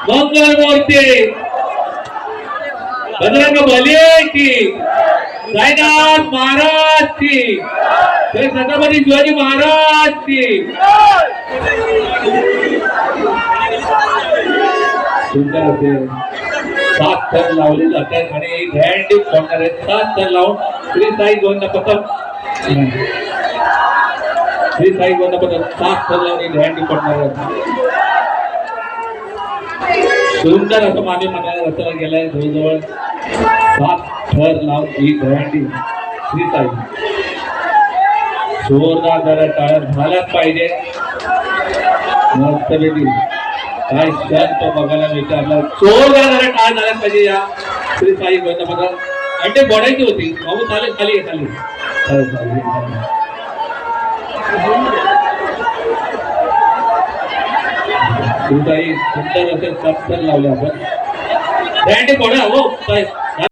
मंगलमूर्ती बजरंग बली की साईनाथ महाराज की श्री छत्रपती शिवाजी महाराज की सुंदर असे 7 थर लावले जातात आणि हँड पडणार आहेत 7 थर लावून श्री साई गोविंद पथक श्री साई गोविंद पथक 7 थर लावून हँड पडणार आहेत. सुंदर असं मागे म्हणायला रचना गेलाय जवळजवळ 7 थर लावून ही दहंडी श्री साई जोरदार जरा टाळ्या झाल्याच पाहिजे. मस्तपैकी काय क्षण तो बघायला विचारला जोरदार जरा टाळ्या झाल्याच पाहिजे या श्री साई गोविंदाबद्दल. आणि ते बोडायची होती बाबू चालेल खाली खाली श्री साई सुंदर असे 7 थर लावले आपण बँड बोडा हो